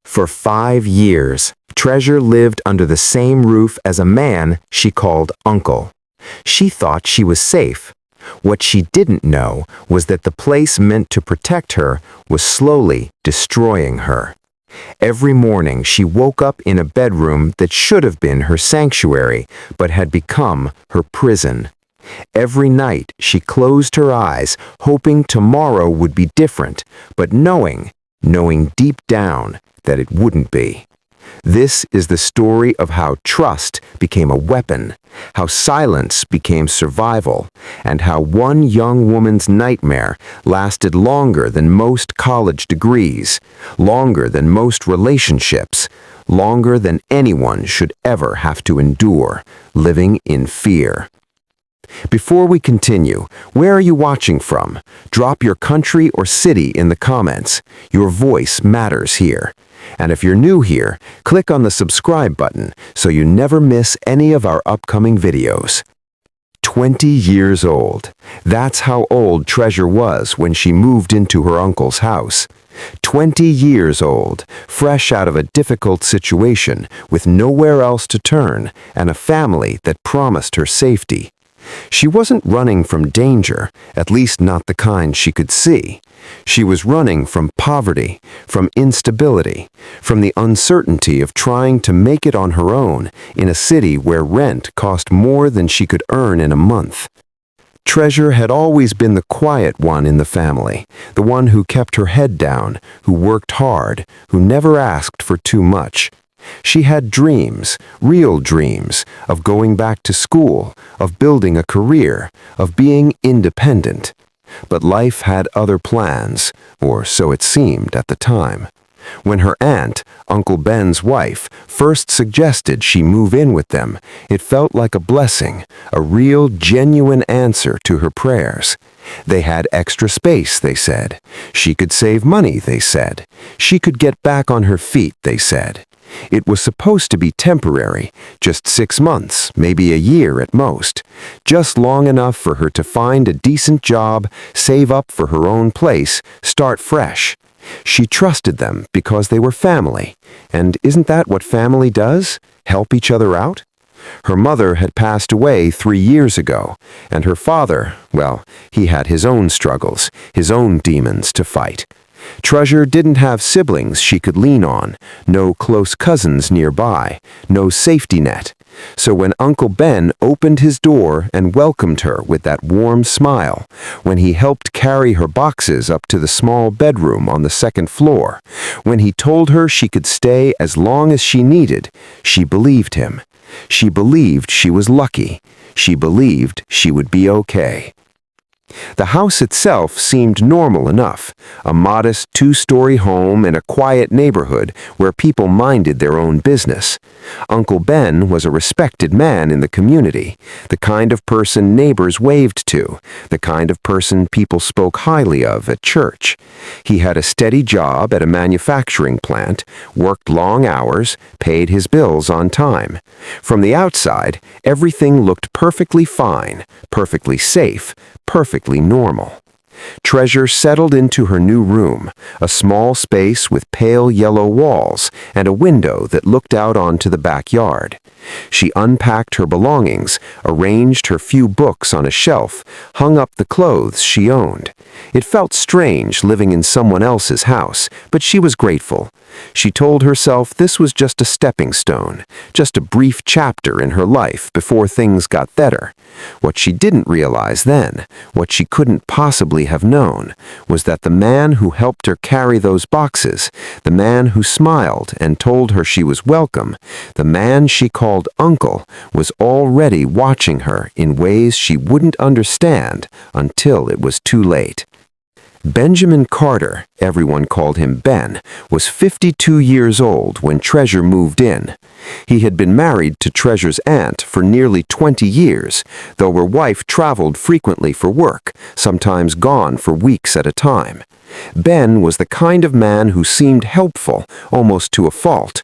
For 5 years, Treasure lived under the same roof as a man she called Uncle. She thought she was safe. What she didn't know was that the place meant to protect her was slowly destroying her. Every morning she woke up in a bedroom that should have been her sanctuary, but had become her prison. Every night she closed her eyes, hoping tomorrow would be different, but knowing deep down that it wouldn't be. This is the story of how trust became a weapon, how silence became survival, and how one young woman's nightmare lasted longer than most college degrees, longer than most relationships, longer than anyone should ever have to endure, living in fear. Before we continue, where are you watching from? Drop your country or city in the comments. Your voice matters here. And if you're new here, click on the subscribe button so you never miss any of our upcoming videos. 20 years old. That's how old Treasure was when she moved into her uncle's house. 20 years old, fresh out of a difficult situation with nowhere else to turn and a family that promised her safety. She wasn't running from danger, at least not the kind she could see. She was running from poverty, from instability, from the uncertainty of trying to make it on her own in a city where rent cost more than she could earn in a month. Treasure had always been the quiet one in the family, the one who kept her head down, who worked hard, who never asked for too much. She had dreams, real dreams, of going back to school, of building a career, of being independent. But life had other plans, or so it seemed at the time. When her aunt, Uncle Ben's wife, first suggested she move in with them, it felt like a blessing, a real, genuine answer to her prayers. They had extra space, they said. She could save money, they said. She could get back on her feet, they said. It was supposed to be temporary, just 6 months, maybe a year at most, just long enough for her to find a decent job, save up for her own place, start fresh. She trusted them because they were family, and isn't that what family does? Help each other out? Her mother had passed away 3 years ago, and her father, well, he had his own struggles, his own demons to fight. Treasure didn't have siblings she could lean on, no close cousins nearby, no safety net. So when Uncle Ben opened his door and welcomed her with that warm smile, when he helped carry her boxes up to the small bedroom on the 2nd floor, when he told her she could stay as long as she needed, she believed him. She believed she was lucky. She believed she would be okay. The house itself seemed normal enough, a modest 2-story home in a quiet neighborhood where people minded their own business. Uncle Ben was a respected man in the community, the kind of person neighbors waved to, the kind of person people spoke highly of at church. He had a steady job at a manufacturing plant, worked long hours, paid his bills on time. From the outside, everything looked perfectly fine, perfectly safe, perfectly normal. Treasure settled into her new room, a small space with pale yellow walls and a window that looked out onto the backyard. She unpacked her belongings, arranged her few books on a shelf, hung up the clothes she owned. It felt strange living in someone else's house, but she was grateful. She told herself this was just a stepping stone, just a brief chapter in her life before things got better. What she didn't realize then, what she couldn't possibly have known, was that the man who helped her carry those boxes, the man who smiled and told her she was welcome, the man she called Uncle, was already watching her in ways she wouldn't understand until it was too late. Benjamin Carter, everyone called him Ben, was 52 years old when Treasure moved in. He had been married to Treasure's aunt for nearly 20 years, though her wife traveled frequently for work, sometimes gone for weeks at a time. Ben was the kind of man who seemed helpful, almost to a fault.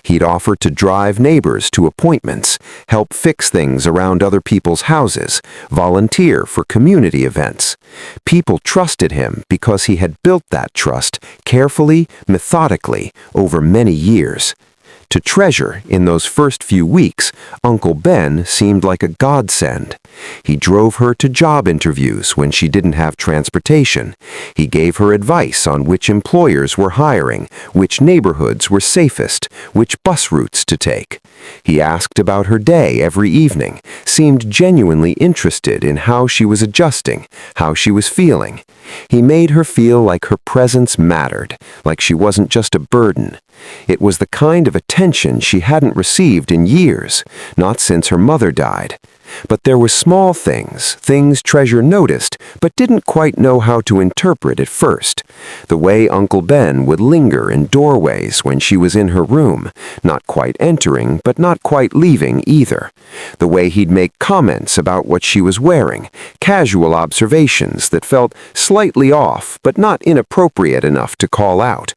He'd offer to drive neighbors to appointments, help fix things around other people's houses, volunteer for community events. People trusted him because he had built that trust carefully, methodically, over many years. To Treasure, in those first few weeks, Uncle Ben seemed like a godsend. He drove her to job interviews when she didn't have transportation. He gave her advice on which employers were hiring, which neighborhoods were safest, which bus routes to take. He asked about her day every evening, seemed genuinely interested in how she was adjusting, how she was feeling. He made her feel like her presence mattered, like she wasn't just a burden. It was the kind of attention she hadn't received in years, not since her mother died. But there were small things Treasure noticed, but didn't quite know how to interpret at first. The way Uncle Ben would linger in doorways when she was in her room, not quite entering, but not quite leaving either. The way he'd make comments about what she was wearing, casual observations that felt slightly off, but not inappropriate enough to call out.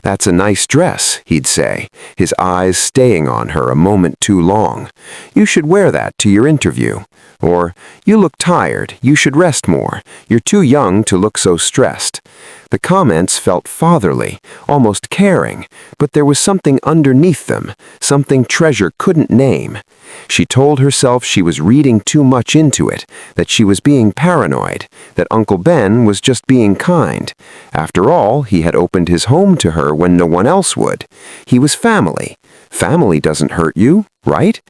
"That's a nice dress," he'd say, his eyes staying on her a moment too long. "You should wear that to your interview." Or, "You look tired, you should rest more. You're too young to look so stressed." The comments felt fatherly, almost caring, but there was something underneath them, something Treasure couldn't name. She told herself she was reading too much into it, that she was being paranoid, that Uncle Ben was just being kind. After all, he had opened his home to her when no one else would. He was family. Family doesn't hurt you, right?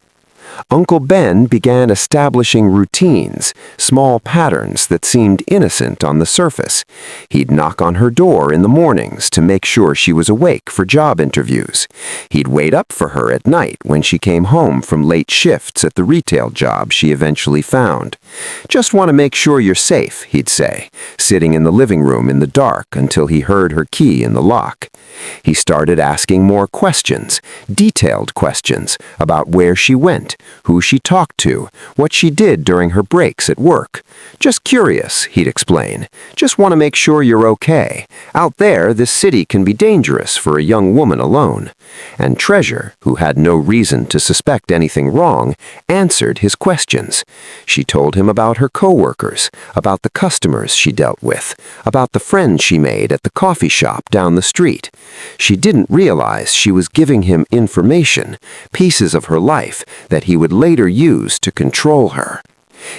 Uncle Ben began establishing routines, small patterns that seemed innocent on the surface. He'd knock on her door in the mornings to make sure she was awake for job interviews. He'd wait up for her at night when she came home from late shifts at the retail job she eventually found. "Just want to make sure you're safe," he'd say, sitting in the living room in the dark until he heard her key in the lock. He started asking more questions, detailed questions, about where she went, who she talked to, what she did during her breaks at work. "Just curious," he'd explain. "Just want to make sure you're okay. Out there, this city can be dangerous for a young woman alone." And Treasure, who had no reason to suspect anything wrong, answered his questions. She told him about her coworkers, about the customers she dealt with, about the friends she made at the coffee shop down the street. She didn't realize she was giving him information, pieces of her life that he would later use to control her.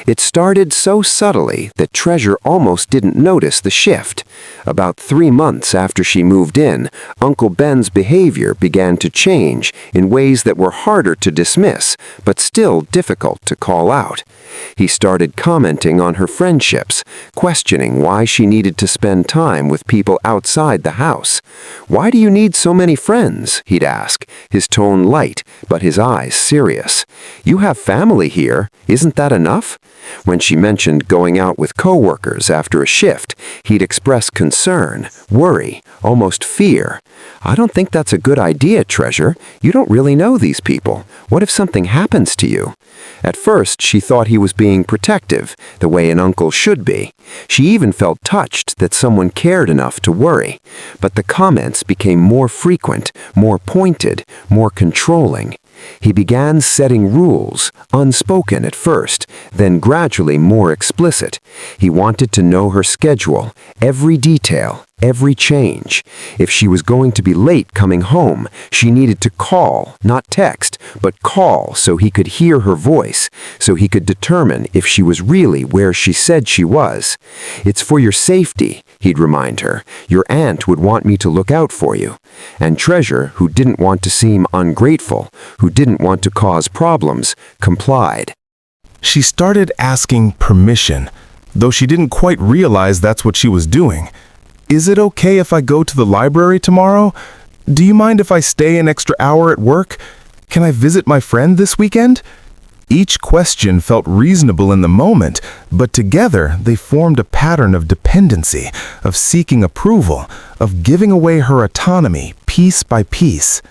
It started so subtly that Treasure almost didn't notice the shift. About 3 months after she moved in, Uncle Ben's behavior began to change in ways that were harder to dismiss, but still difficult to call out. He started commenting on her friendships, questioning why she needed to spend time with people outside the house. "Why do you need so many friends?" he'd ask, his tone light, but his eyes serious. "You have family here. Isn't that enough?" When she mentioned going out with coworkers after a shift, he'd express concern, worry, almost fear. "I don't think that's a good idea, Treasure. You don't really know these people. What if something happens to you?" At first, she thought he was being protective, the way an uncle should be. She even felt touched that someone cared enough to worry. But the comments became more frequent, more pointed, more controlling. He began setting rules, unspoken at first, then gradually more explicit. He wanted to know her schedule, every detail, every change. If she was going to be late coming home, she needed to call, not text, but call so he could hear her voice, so he could determine if she was really where she said she was. "It's for your safety," he'd remind her. "Your aunt would want me to look out for you." And Treasure, who didn't want to seem ungrateful, who didn't want to cause problems, complied. She started asking permission, though she didn't quite realize that's what she was doing. "Is it okay if I go to the library tomorrow? Do you mind if I stay an extra hour at work? Can I visit my friend this weekend?" Each question felt reasonable in the moment, but together they formed a pattern of dependency, of seeking approval, of giving away her autonomy piece by piece.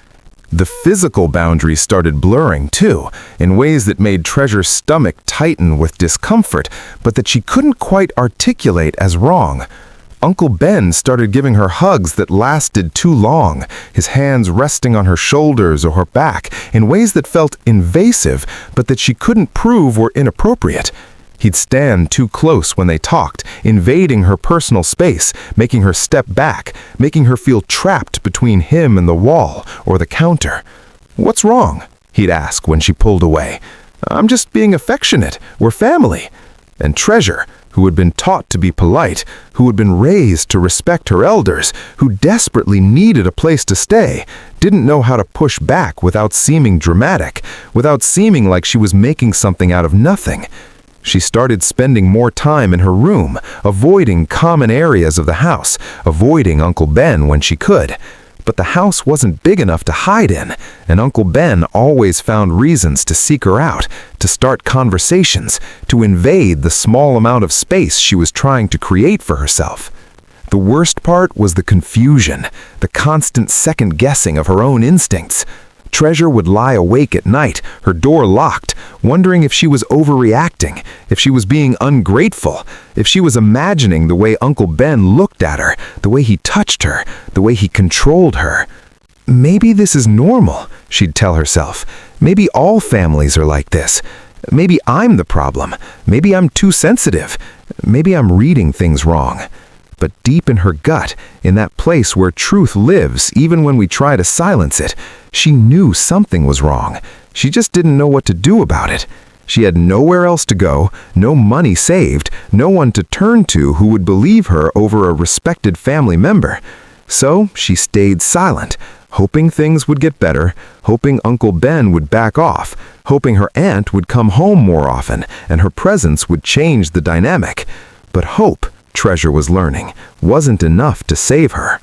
The physical boundaries started blurring, too, in ways that made Treasure's stomach tighten with discomfort, but that she couldn't quite articulate as wrong. Uncle Ben started giving her hugs that lasted too long, his hands resting on her shoulders or her back in ways that felt invasive, but that she couldn't prove were inappropriate. He'd stand too close when they talked, invading her personal space, making her step back, making her feel trapped between him and the wall or the counter. "What's wrong?" he'd ask when she pulled away. "I'm just being affectionate. We're family." And Treasure, who had been taught to be polite, who had been raised to respect her elders, who desperately needed a place to stay, didn't know how to push back without seeming dramatic, without seeming like she was making something out of nothing. She started spending more time in her room, avoiding common areas of the house, avoiding Uncle Ben when she could. But the house wasn't big enough to hide in, and Uncle Ben always found reasons to seek her out, to start conversations, to invade the small amount of space she was trying to create for herself. The worst part was the confusion, the constant second-guessing of her own instincts. Treasure would lie awake at night, her door locked, wondering if she was overreacting, if she was being ungrateful, if she was imagining the way Uncle Ben looked at her, the way he touched her, the way he controlled her. "Maybe this is normal," she'd tell herself. "Maybe all families are like this. Maybe I'm the problem. Maybe I'm too sensitive. Maybe I'm reading things wrong." But deep in her gut, in that place where truth lives even when we try to silence it, she knew something was wrong. She just didn't know what to do about it. She had nowhere else to go, no money saved, no one to turn to who would believe her over a respected family member. So she stayed silent, hoping things would get better, hoping Uncle Ben would back off, hoping her aunt would come home more often and her presence would change the dynamic. But hope, Treasure was learning, wasn't enough to save her.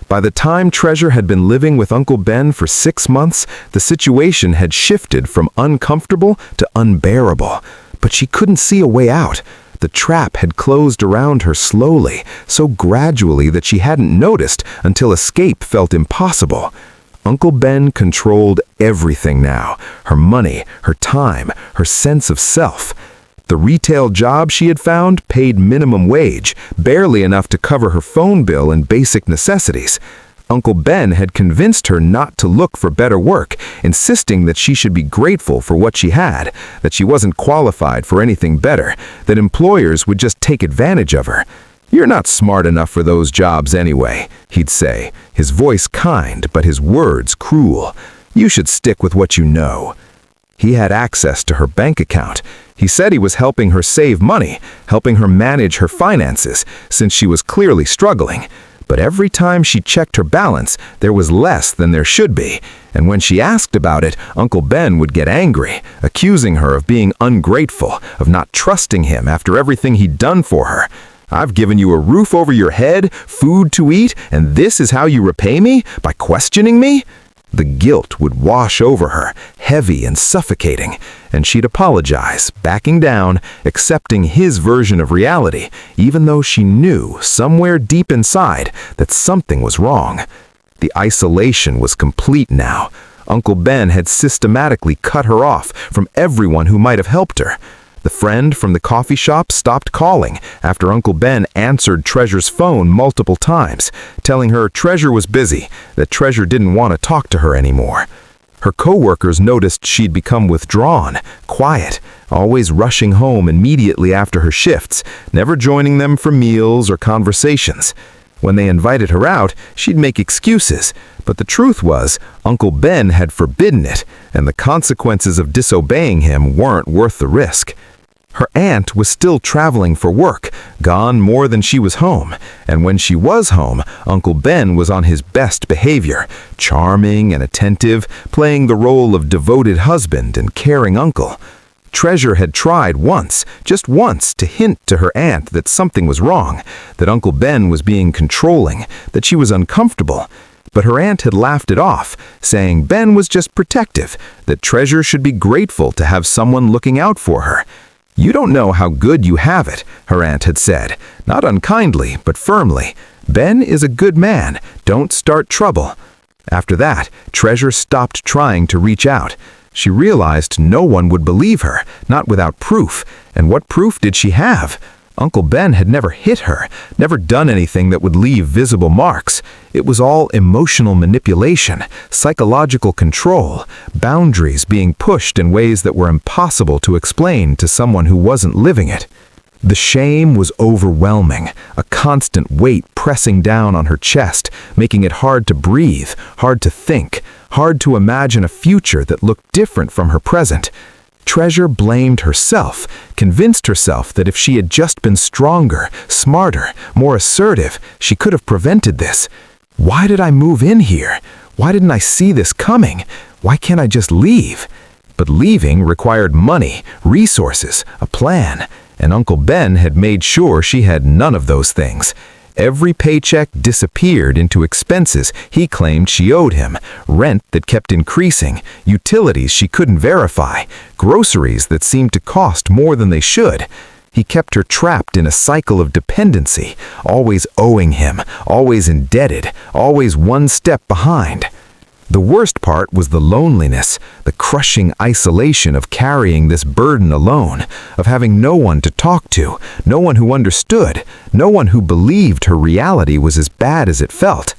By the time Treasure had been living with Uncle Ben for 6 months, the situation had shifted from uncomfortable to unbearable. But she couldn't see a way out. The trap had closed around her slowly, so gradually that she hadn't noticed until escape felt impossible. Uncle Ben controlled everything now, her money, her time, her sense of self. The retail job she had found paid minimum wage, barely enough to cover her phone bill and basic necessities. Uncle Ben had convinced her not to look for better work, insisting that she should be grateful for what she had, that she wasn't qualified for anything better, that employers would just take advantage of her. "You're not smart enough for those jobs anyway," he'd say, his voice kind but his words cruel. "You should stick with what you know." He had access to her bank account. He said he was helping her save money, helping her manage her finances, since she was clearly struggling. But every time she checked her balance, there was less than there should be. And when she asked about it, Uncle Ben would get angry, accusing her of being ungrateful, of not trusting him after everything he'd done for her. "I've given you a roof over your head, food to eat, and this is how you repay me? By questioning me?" The guilt would wash over her, heavy and suffocating, and she'd apologize, backing down, accepting his version of reality, even though she knew, somewhere deep inside, that something was wrong. The isolation was complete now. Uncle Ben had systematically cut her off from everyone who might have helped her. The friend from the coffee shop stopped calling after Uncle Ben answered Treasure's phone multiple times, telling her Treasure was busy, that Treasure didn't want to talk to her anymore. Her co-workers noticed she'd become withdrawn, quiet, always rushing home immediately after her shifts, never joining them for meals or conversations. When they invited her out, she'd make excuses, but the truth was, Uncle Ben had forbidden it, and the consequences of disobeying him weren't worth the risk. Her aunt was still traveling for work, gone more than she was home, and when she was home, Uncle Ben was on his best behavior, charming and attentive, playing the role of devoted husband and caring uncle. Treasure had tried once, just once, to hint to her aunt that something was wrong, that Uncle Ben was being controlling, that she was uncomfortable. But her aunt had laughed it off, saying Ben was just protective, that Treasure should be grateful to have someone looking out for her. "You don't know how good you have it," her aunt had said, not unkindly, but firmly. "Ben is a good man. Don't start trouble." After that, Treasure stopped trying to reach out. She realized no one would believe her, not without proof. And what proof did she have? Uncle Ben had never hit her, never done anything that would leave visible marks. It was all emotional manipulation, psychological control, boundaries being pushed in ways that were impossible to explain to someone who wasn't living it. The shame was overwhelming, a constant weight pressing down on her chest, making it hard to breathe, hard to think, hard to imagine a future that looked different from her present. Treasure blamed herself, convinced herself that if she had just been stronger, smarter, more assertive, she could have prevented this. Why did I move in here? Why didn't I see this coming? Why can't I just leave? But leaving required money, resources, a plan, and Uncle Ben had made sure she had none of those things. Every paycheck disappeared into expenses he claimed she owed him, rent that kept increasing, utilities she couldn't verify, groceries that seemed to cost more than they should. He kept her trapped in a cycle of dependency, always owing him, always indebted, always one step behind. The worst part was the loneliness, the crushing isolation of carrying this burden alone, of having no one to talk to, no one who understood, no one who believed her reality was as bad as it felt.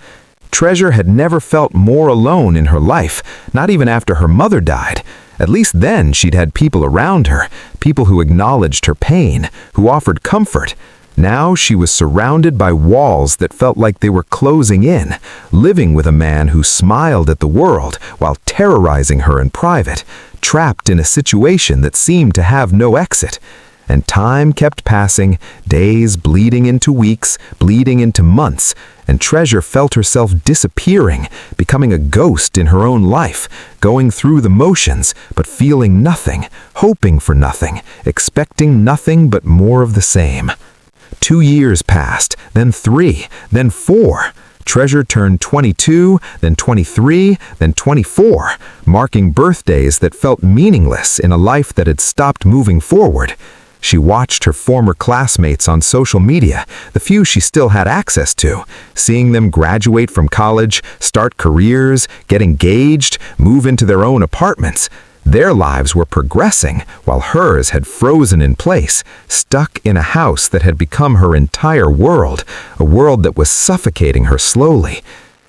Treasure had never felt more alone in her life, not even after her mother died. At least then she'd had people around her, people who acknowledged her pain, who offered comfort. Now she was surrounded by walls that felt like they were closing in, living with a man who smiled at the world while terrorizing her in private, trapped in a situation that seemed to have no exit. And time kept passing, days bleeding into weeks, bleeding into months, and Treasure felt herself disappearing, becoming a ghost in her own life, going through the motions, but feeling nothing, hoping for nothing, expecting nothing but more of the same. 2 years passed, then 3, then 4. Treasure turned 22, then 23, then 24, marking birthdays that felt meaningless in a life that had stopped moving forward. She watched her former classmates on social media, the few she still had access to, seeing them graduate from college, start careers, get engaged, move into their own apartments. Their lives were progressing, while hers had frozen in place, stuck in a house that had become her entire world, a world that was suffocating her slowly.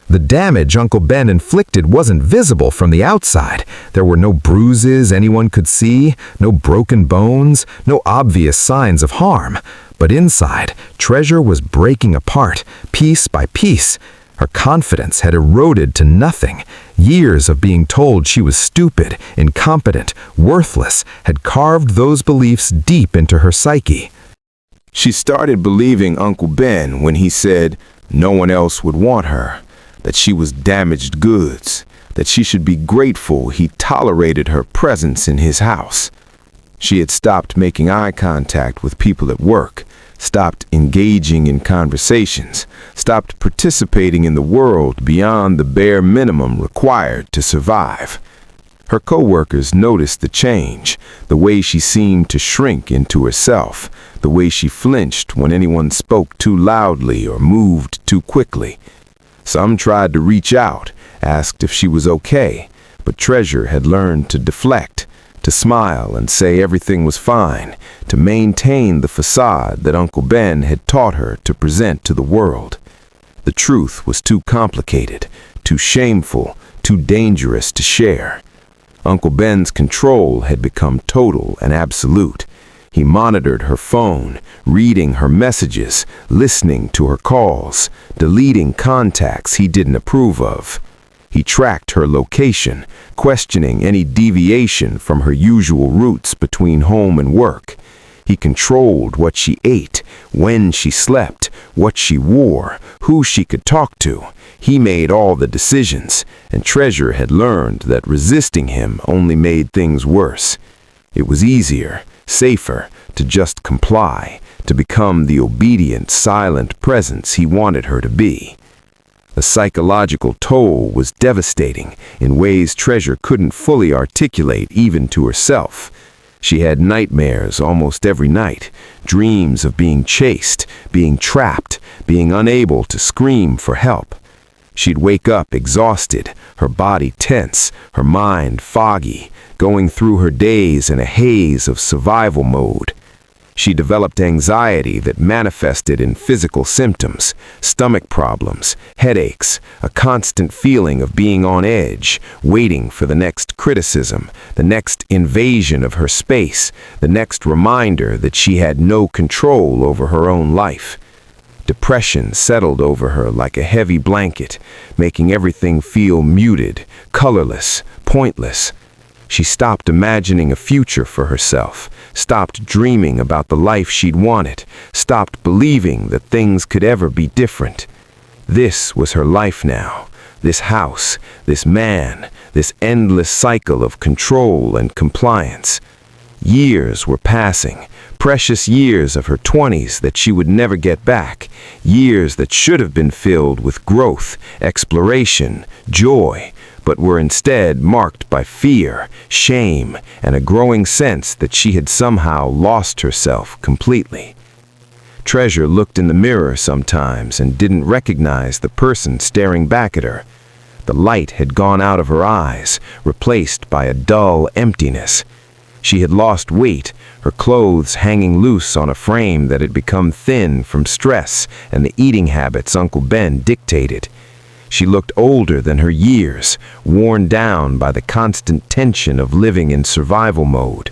The damage Uncle Ben inflicted wasn't visible from the outside. There were no bruises anyone could see, no broken bones, no obvious signs of harm. But inside, Treasure was breaking apart, piece by piece. Her confidence had eroded to nothing. Years of being told she was stupid, incompetent, worthless had carved those beliefs deep into her psyche. She started believing Uncle Ben when he said no one else would want her, that she was damaged goods, that she should be grateful he tolerated her presence in his house. She had stopped making eye contact with people at work, stopped engaging in conversations, stopped participating in the world beyond the bare minimum required to survive. Her coworkers noticed the change, the way she seemed to shrink into herself, the way she flinched when anyone spoke too loudly or moved too quickly. Some tried to reach out, asked if she was okay, but Treasure had learned to deflect, to smile and say everything was fine, to maintain the facade that Uncle Ben had taught her to present to the world. The truth was too complicated, too shameful, too dangerous to share. Uncle Ben's control had become total and absolute. He monitored her phone, reading her messages, listening to her calls, deleting contacts he didn't approve of. He tracked her location, questioning any deviation from her usual routes between home and work. He controlled what she ate, when she slept, what she wore, who she could talk to. He made all the decisions, and Treasure had learned that resisting him only made things worse. It was easier, safer, to just comply, to become the obedient, silent presence he wanted her to be. The psychological toll was devastating in ways Treasure couldn't fully articulate even to herself. She had nightmares almost every night, dreams of being chased, being trapped, being unable to scream for help. She'd wake up exhausted, her body tense, her mind foggy, going through her days in a haze of survival mode. She developed anxiety that manifested in physical symptoms, stomach problems, headaches, a constant feeling of being on edge, waiting for the next criticism, the next invasion of her space, the next reminder that she had no control over her own life. Depression settled over her like a heavy blanket, making everything feel muted, colorless, pointless. She stopped imagining a future for herself, stopped dreaming about the life she'd wanted, stopped believing that things could ever be different. This was her life now, this house, this man, this endless cycle of control and compliance. Years were passing, precious years of her 20s that she would never get back, years that should have been filled with growth, exploration, joy, but were instead marked by fear, shame, and a growing sense that she had somehow lost herself completely. Treasure looked in the mirror sometimes and didn't recognize the person staring back at her. The light had gone out of her eyes, replaced by a dull emptiness. She had lost weight, her clothes hanging loose on a frame that had become thin from stress and the eating habits Uncle Ben dictated. She looked older than her years, worn down by the constant tension of living in survival mode.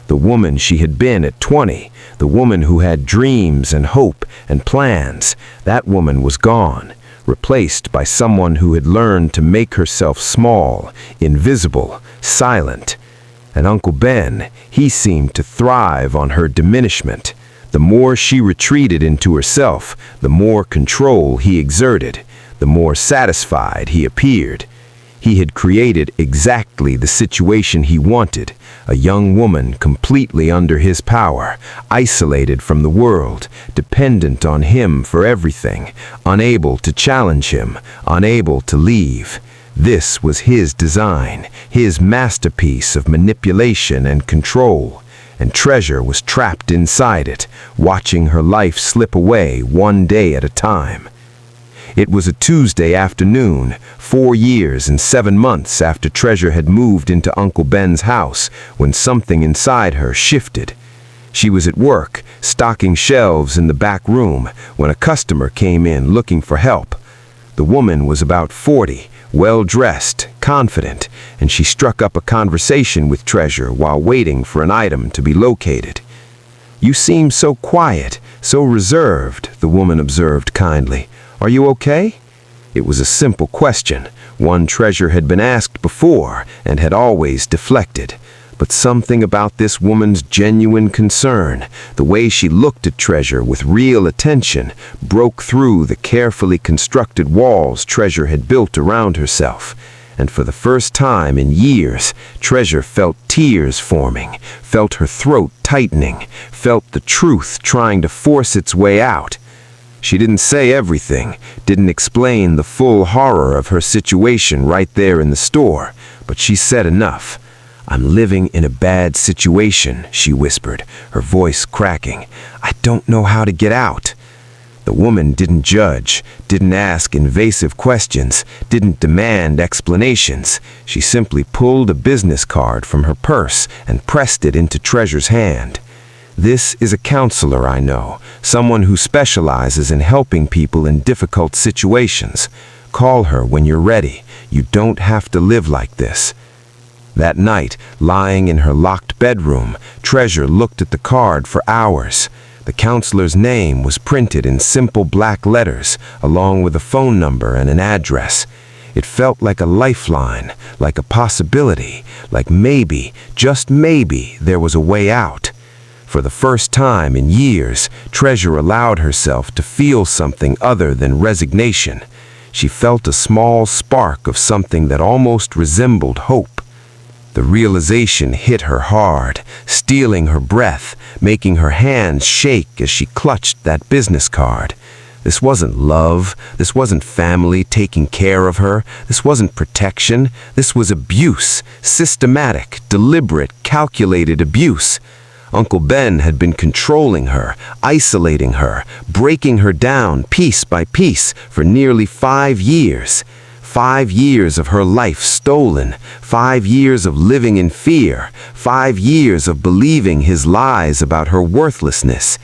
The woman she had been at 20, the woman who had dreams and hope and plans, that woman was gone, replaced by someone who had learned to make herself small, invisible, silent. And Uncle Ben, he seemed to thrive on her diminishment. The more she retreated into herself, the more control he exerted, the more satisfied he appeared. He had created exactly the situation he wanted, a young woman completely under his power, isolated from the world, dependent on him for everything, unable to challenge him, unable to leave. This was his design, his masterpiece of manipulation and control, and Treasure was trapped inside it, watching her life slip away one day at a time. It was a Tuesday afternoon, 4 years and 7 months after Treasure had moved into Uncle Ben's house, when something inside her shifted. She was at work, stocking shelves in the back room, when a customer came in looking for help. The woman was about 40, well-dressed, confident, and she struck up a conversation with Treasure while waiting for an item to be located. "You seem so quiet, so reserved," the woman observed kindly. "Are you okay?" It was a simple question, one Treasure had been asked before and had always deflected. But something about this woman's genuine concern, the way she looked at Treasure with real attention, broke through the carefully constructed walls Treasure had built around herself. And for the first time in years, Treasure felt tears forming, felt her throat tightening, felt the truth trying to force its way out. She didn't say everything, didn't explain the full horror of her situation right there in the store, but she said enough. "I'm living in a bad situation," she whispered, her voice cracking. "I don't know how to get out." The woman didn't judge, didn't ask invasive questions, didn't demand explanations. She simply pulled a business card from her purse and pressed it into Treasure's hand. "This is a counselor I know, someone who specializes in helping people in difficult situations. Call her when you're ready. You don't have to live like this." That night, lying in her locked bedroom, Treasure looked at the card for hours. The counselor's name was printed in simple black letters, along with a phone number and an address. It felt like a lifeline, like a possibility, like maybe, just maybe, there was a way out. For the first time in years, Treasure allowed herself to feel something other than resignation. She felt a small spark of something that almost resembled hope. The realization hit her hard, stealing her breath, making her hands shake as she clutched that business card. This wasn't love, this wasn't family taking care of her, this wasn't protection, this was abuse, systematic, deliberate, calculated abuse. Uncle Ben had been controlling her, isolating her, breaking her down piece by piece for nearly 5 years. 5 years of her life stolen, 5 years of living in fear, 5 years of believing his lies about her worthlessness.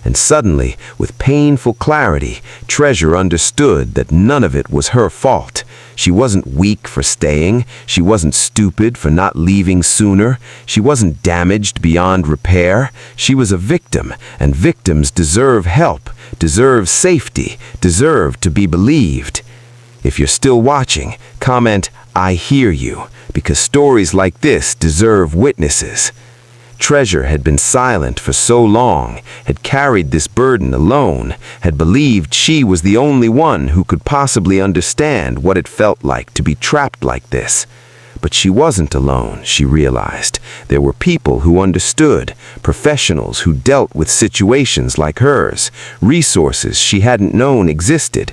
And suddenly, with painful clarity, Treasure understood that none of it was her fault. She wasn't weak for staying. She wasn't stupid for not leaving sooner. She wasn't damaged beyond repair. She was a victim, and victims deserve help, deserve safety, deserve to be believed. If you're still watching, comment, "I hear you," because stories like this deserve witnesses. Treasure had been silent for so long, had carried this burden alone, had believed she was the only one who could possibly understand what it felt like to be trapped like this. But she wasn't alone, she realized. There were people who understood, professionals who dealt with situations like hers, resources she hadn't known existed.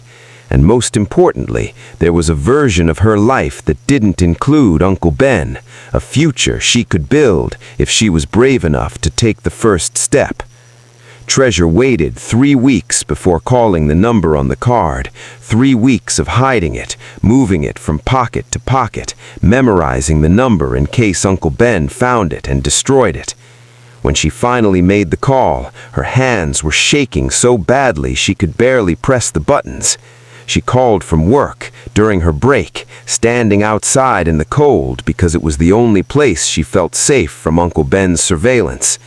And most importantly, there was a version of her life that didn't include Uncle Ben, a future she could build if she was brave enough to take the first step. Treasure waited 3 weeks before calling the number on the card, 3 weeks of hiding it, moving it from pocket to pocket, memorizing the number in case Uncle Ben found it and destroyed it. When she finally made the call, her hands were shaking so badly she could barely press the buttons. She called from work, during her break, standing outside in the cold because it was the only place she felt safe from Uncle Ben's surveillance.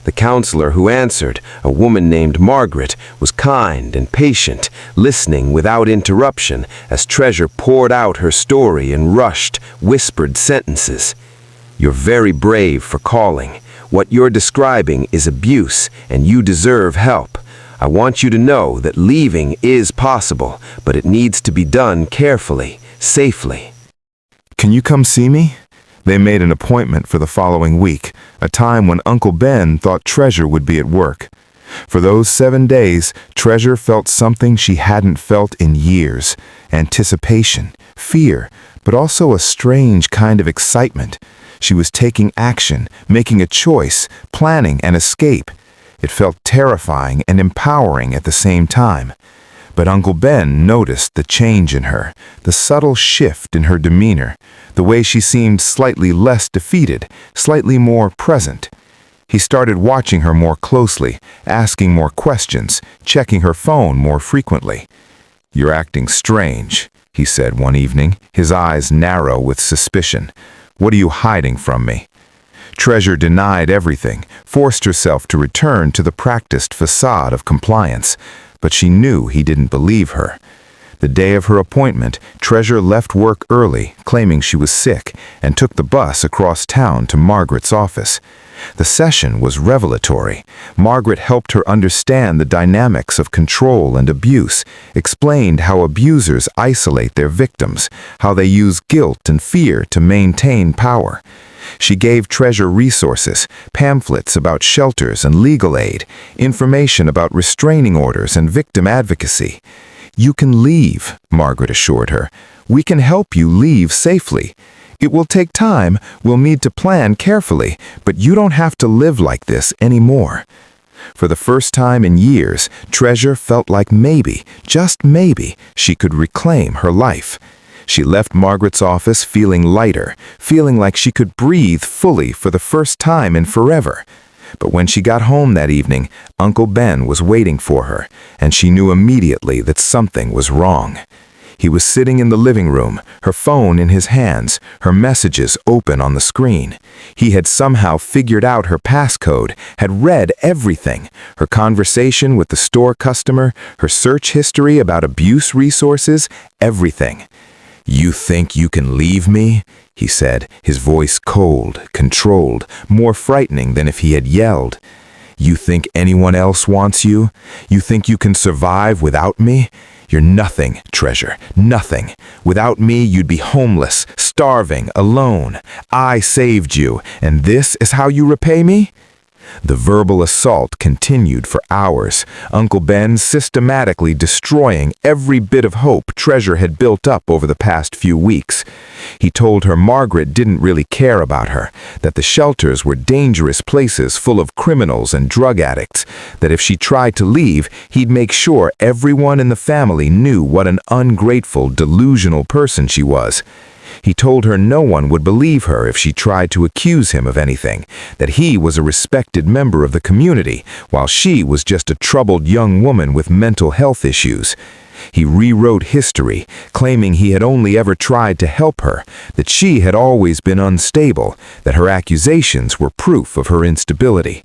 The counselor who answered, a woman named Margaret, was kind and patient, listening without interruption as Treasure poured out her story in rushed, whispered sentences. "You're very brave for calling. What you're describing is abuse, and you deserve help. I want you to know that leaving is possible, but it needs to be done carefully, safely." Can you come see me? They made an appointment for the following week, a time when Uncle Ben thought Treasure would be at work. For those 7 days, Treasure felt something she hadn't felt in years: anticipation, fear, but also a strange kind of excitement. She was taking action, making a choice, planning an escape. It felt terrifying and empowering at the same time. But Uncle Ben noticed the change in her, the subtle shift in her demeanor, the way she seemed slightly less defeated, slightly more present. He started watching her more closely, asking more questions, checking her phone more frequently. "You're acting strange," he said one evening, his eyes narrow with suspicion. "What are you hiding from me?" Treasure denied everything, forced herself to return to the practiced facade of compliance, but she knew he didn't believe her. The day of her appointment, Treasure left work early, claiming she was sick, and took the bus across town to Margaret's office. The session was revelatory. Margaret helped her understand the dynamics of control and abuse, explained how abusers isolate their victims, how they use guilt and fear to maintain power. She gave Treasure resources, pamphlets about shelters and legal aid, information about restraining orders and victim advocacy. "You can leave," Margaret assured her. "We can help you leave safely. It will take time, we'll need to plan carefully, but you don't have to live like this anymore." For the first time in years, Treasure felt like maybe, just maybe, she could reclaim her life. She left Margaret's office feeling lighter, feeling like she could breathe fully for the first time in forever. But when she got home that evening, Uncle Ben was waiting for her, and she knew immediately that something was wrong. He was sitting in the living room, her phone in his hands, her messages open on the screen. He had somehow figured out her passcode, had read everything: her conversation with the store customer, her search history about abuse resources, everything. "You think you can leave me?" he said, his voice cold, controlled, more frightening than if he had yelled. "You think anyone else wants you? You think you can survive without me? You're nothing, Treasure, nothing. Without me, you'd be homeless, starving, alone. I saved you, and this is how you repay me?" The verbal assault continued for hours, Uncle Ben systematically destroying every bit of hope Treasure had built up over the past few weeks. He told her Margaret didn't really care about her, that the shelters were dangerous places full of criminals and drug addicts, that if she tried to leave, he'd make sure everyone in the family knew what an ungrateful, delusional person she was. He told her no one would believe her if she tried to accuse him of anything, that he was a respected member of the community, while she was just a troubled young woman with mental health issues. He rewrote history, claiming he had only ever tried to help her, that she had always been unstable, that her accusations were proof of her instability.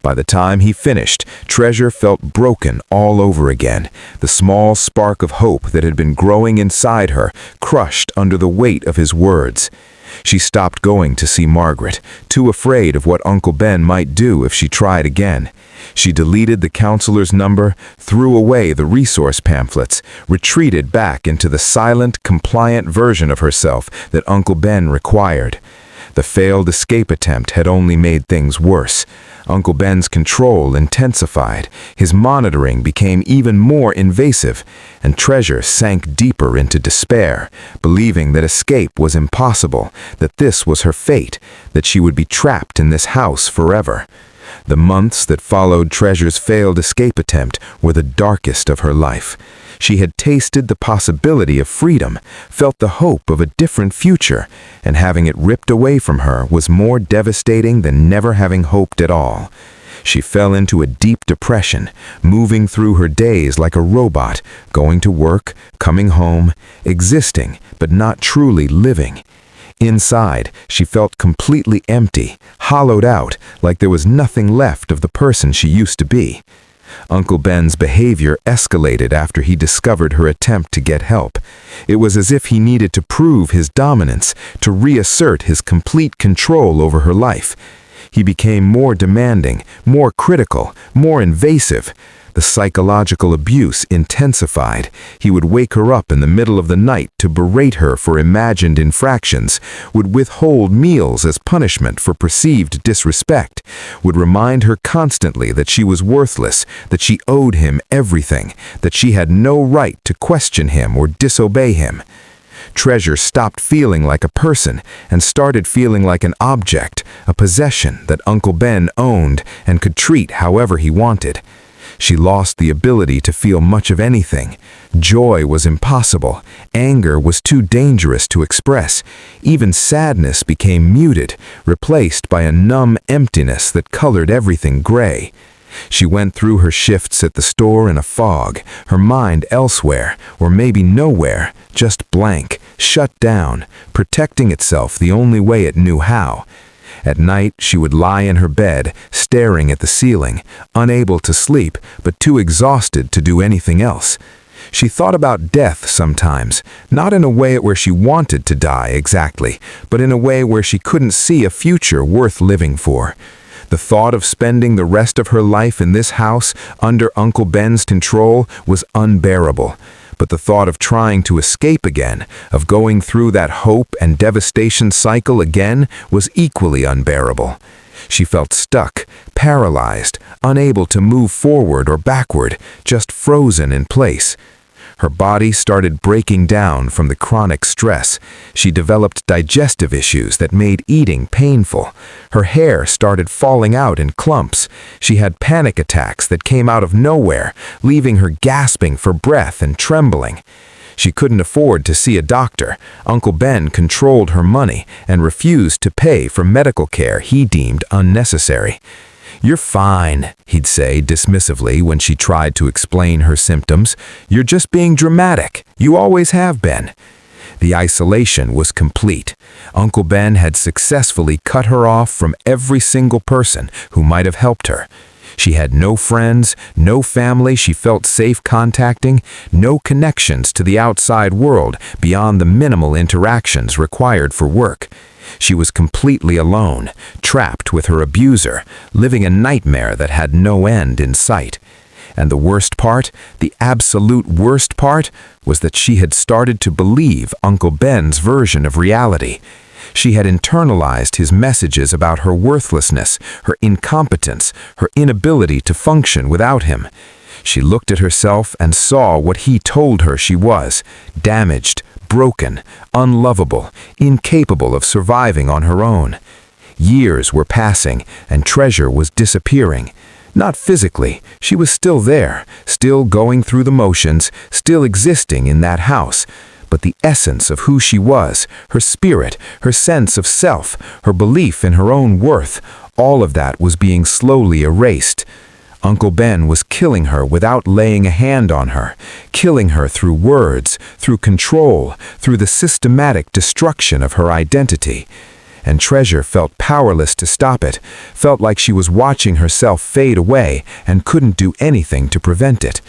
By the time he finished, Treasure felt broken all over again, the small spark of hope that had been growing inside her crushed under the weight of his words. She stopped going to see Margaret, too afraid of what Uncle Ben might do if she tried again. She deleted the counselor's number, threw away the resource pamphlets, retreated back into the silent, compliant version of herself that Uncle Ben required. The failed escape attempt had only made things worse. Uncle Ben's control intensified, his monitoring became even more invasive, and Treasure sank deeper into despair, believing that escape was impossible, that this was her fate, that she would be trapped in this house forever. The months that followed Treasure's failed escape attempt were the darkest of her life. She had tasted the possibility of freedom, felt the hope of a different future, and having it ripped away from her was more devastating than never having hoped at all. She fell into a deep depression, moving through her days like a robot, going to work, coming home, existing, but not truly living. Inside, she felt completely empty, hollowed out, like there was nothing left of the person she used to be. Uncle Ben's behavior escalated after he discovered her attempt to get help. It was as if he needed to prove his dominance, to reassert his complete control over her life. He became more demanding, more critical, more invasive. The psychological abuse intensified. He would wake her up in the middle of the night to berate her for imagined infractions, would withhold meals as punishment for perceived disrespect, would remind her constantly that she was worthless, that she owed him everything, that she had no right to question him or disobey him. Treasure stopped feeling like a person and started feeling like an object, a possession that Uncle Ben owned and could treat however he wanted. She lost the ability to feel much of anything. Joy was impossible. Anger was too dangerous to express. Even sadness became muted, replaced by a numb emptiness that colored everything gray. She went through her shifts at the store in a fog, her mind elsewhere, or maybe nowhere, just blank, shut down, protecting itself the only way it knew how. At night, she would lie in her bed, staring at the ceiling, unable to sleep, but too exhausted to do anything else. She thought about death sometimes, not in a way where she wanted to die exactly, but in a way where she couldn't see a future worth living for. The thought of spending the rest of her life in this house, under Uncle Ben's control, was unbearable. But the thought of trying to escape again, of going through that hope and devastation cycle again, was equally unbearable. She felt stuck, paralyzed, unable to move forward or backward, just frozen in place. Her body started breaking down from the chronic stress. She developed digestive issues that made eating painful. Her hair started falling out in clumps. She had panic attacks that came out of nowhere, leaving her gasping for breath and trembling. She couldn't afford to see a doctor. Uncle Ben controlled her money and refused to pay for medical care he deemed unnecessary. "You're fine," he'd say dismissively when she tried to explain her symptoms. "You're just being dramatic. You always have been." The isolation was complete. Uncle Ben had successfully cut her off from every single person who might have helped her. She had no friends, no family she felt safe contacting, no connections to the outside world beyond the minimal interactions required for work. She was completely alone, trapped with her abuser, living a nightmare that had no end in sight. And the worst part, the absolute worst part, was that she had started to believe Uncle Ben's version of reality. She had internalized his messages about her worthlessness, her incompetence, her inability to function without him. She looked at herself and saw what he told her she was: damaged, broken, unlovable, incapable of surviving on her own. Years were passing, and Treasure was disappearing. Not physically, she was still there, still going through the motions, still existing in that house. But the essence of who she was, her spirit, her sense of self, her belief in her own worth, all of that was being slowly erased. Uncle Ben was killing her without laying a hand on her, killing her through words, through control, through the systematic destruction of her identity. And Treasure felt powerless to stop it, felt like she was watching herself fade away and couldn't do anything to prevent it.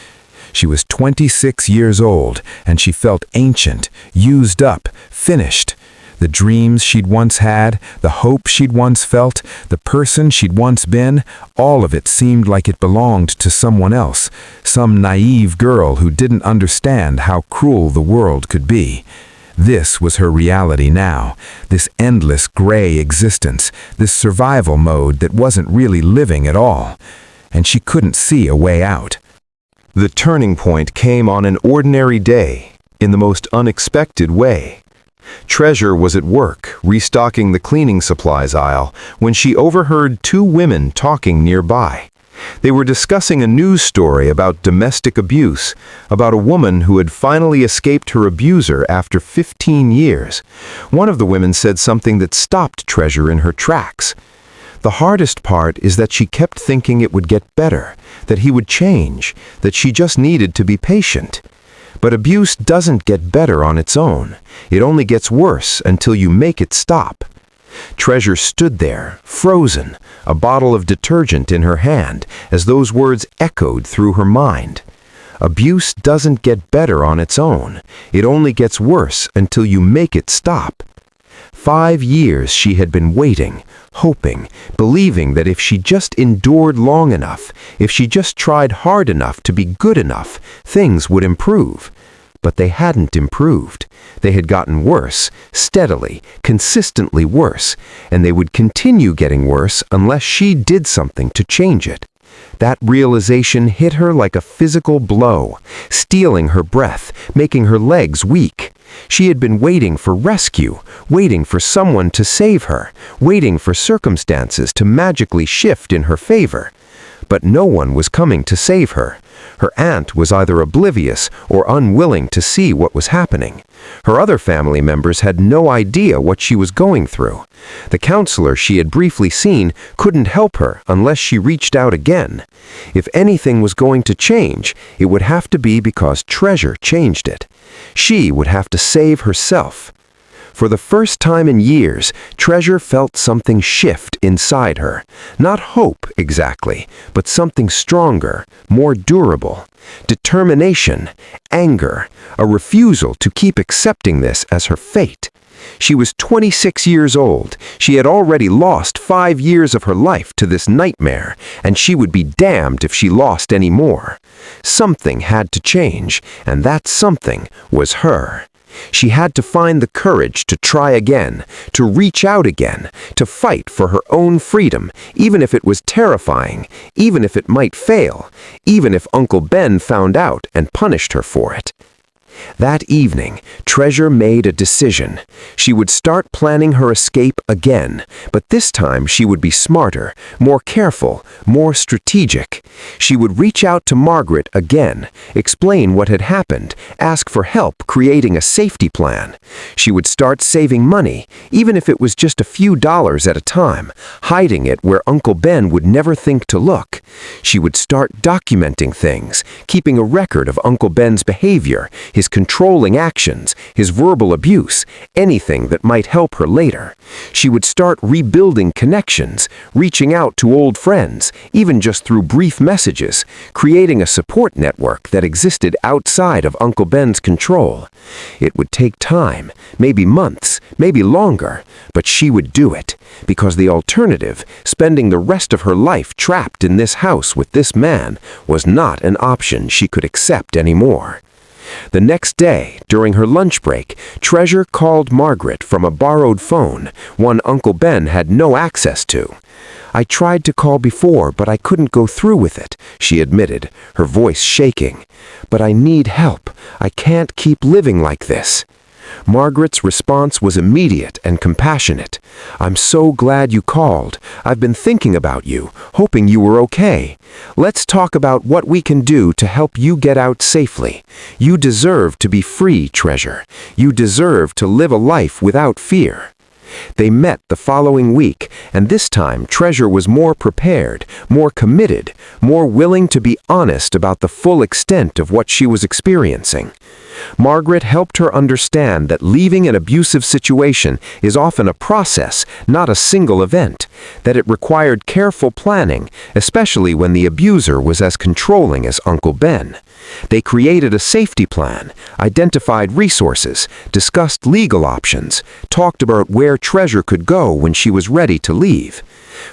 She was 26 years old, and she felt ancient, used up, finished. The dreams she'd once had, the hope she'd once felt, the person she'd once been, all of it seemed like it belonged to someone else, some naive girl who didn't understand how cruel the world could be. This was her reality now, this endless gray existence, this survival mode that wasn't really living at all. And she couldn't see a way out. The turning point came on an ordinary day, in the most unexpected way. Treasure was at work, restocking the cleaning supplies aisle, when she overheard two women talking nearby. They were discussing a news story about domestic abuse, about a woman who had finally escaped her abuser after 15 years. One of the women said something that stopped Treasure in her tracks. The hardest part is that she kept thinking it would get better, that he would change, that she just needed to be patient. But abuse doesn't get better on its own. It only gets worse until you make it stop. Treasure stood there, frozen, a bottle of detergent in her hand, as those words echoed through her mind. Abuse doesn't get better on its own. It only gets worse until you make it stop. 5 years she had been waiting, hoping, believing that if she just endured long enough, if she just tried hard enough to be good enough, things would improve. But they hadn't improved. They had gotten worse, steadily, consistently worse, and they would continue getting worse unless she did something to change it. That realization hit her like a physical blow, stealing her breath, making her legs weak. She had been waiting for rescue, waiting for someone to save her, waiting for circumstances to magically shift in her favor. But no one was coming to save her. Her aunt was either oblivious or unwilling to see what was happening. Her other family members had no idea what she was going through. The counselor she had briefly seen couldn't help her unless she reached out again. If anything was going to change, it would have to be because Treasure changed it. She would have to save herself. For the first time in years, Treasure felt something shift inside her. Not hope, exactly, but something stronger, more durable. Determination, anger, a refusal to keep accepting this as her fate. She was 26 years old. She had already lost 5 years of her life to this nightmare, and she would be damned if she lost any more. Something had to change, and that something was her. She had to find the courage to try again, to reach out again, to fight for her own freedom, even if it was terrifying, even if it might fail, even if Uncle Ben found out and punished her for it. That evening, Treasure made a decision. She would start planning her escape again, but this time she would be smarter, more careful, more strategic. She would reach out to Margaret again, explain what had happened, ask for help creating a safety plan. She would start saving money, even if it was just a few dollars at a time, hiding it where Uncle Ben would never think to look. She would start documenting things, keeping a record of Uncle Ben's behavior, his controlling actions, his verbal abuse, anything that might help her later. She would start rebuilding connections, reaching out to old friends, even just through brief messages, creating a support network that existed outside of Uncle Ben's control. It would take time, maybe months, maybe longer, but she would do it, because the alternative, spending the rest of her life trapped in this house with this man, was not an option she could accept anymore. The next day, during her lunch break, Treasure called Margaret from a borrowed phone, one Uncle Ben had no access to. "I tried to call before, but I couldn't go through with it," she admitted, her voice shaking. "But I need help. I can't keep living like this." Margaret's response was immediate and compassionate. "I'm so glad you called. I've been thinking about you, hoping you were okay. Let's talk about what we can do to help you get out safely. You deserve to be free, Treasure. You deserve to live a life without fear." They met the following week, and this time Treasure was more prepared, more committed, more willing to be honest about the full extent of what she was experiencing. Margaret helped her understand that leaving an abusive situation is often a process, not a single event, that it required careful planning, especially when the abuser was as controlling as Uncle Ben. They created a safety plan, identified resources, discussed legal options, talked about where Treasure could go when she was ready to leave.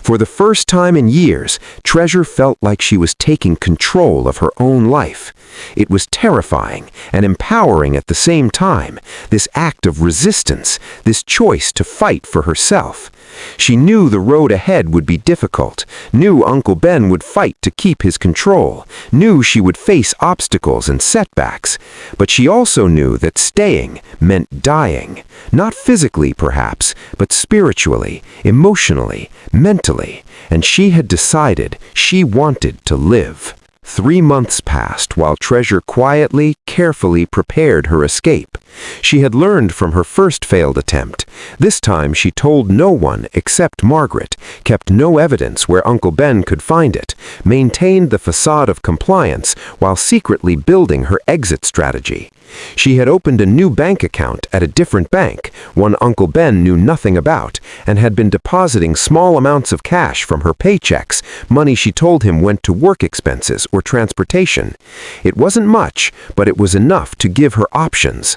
For the first time in years, Treasure felt like she was taking control of her own life. It was terrifying and empowering at the same time, this act of resistance, this choice to fight for herself. She knew the road ahead would be difficult, knew Uncle Ben would fight to keep his control, knew she would face obstacles and setbacks, but she also knew that staying meant dying, not physically perhaps, but spiritually, emotionally, mentally, and she had decided she wanted to live. 3 months passed while Treasure quietly, carefully prepared her escape. She had learned from her first failed attempt. This time she told no one except Margaret, kept no evidence where Uncle Ben could find it, maintained the facade of compliance while secretly building her exit strategy. She had opened a new bank account at a different bank, one Uncle Ben knew nothing about, and had been depositing small amounts of cash from her paychecks, money she told him went to work expenses or transportation. It wasn't much, but it was enough to give her options.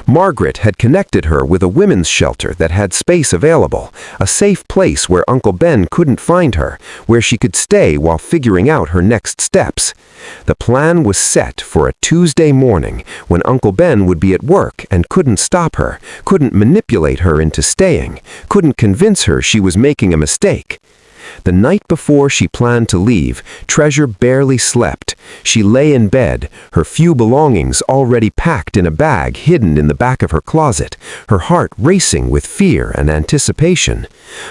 Margaret had connected her with a women's shelter that had space available, a safe place where Uncle Ben couldn't find her, where she could stay while figuring out her next steps. The plan was set for a Tuesday morning when Uncle Ben would be at work and couldn't stop her, couldn't manipulate her into staying, couldn't convince her she was making a mistake. The night before she planned to leave, Treasure barely slept. She lay in bed, her few belongings already packed in a bag hidden in the back of her closet, her heart racing with fear and anticipation.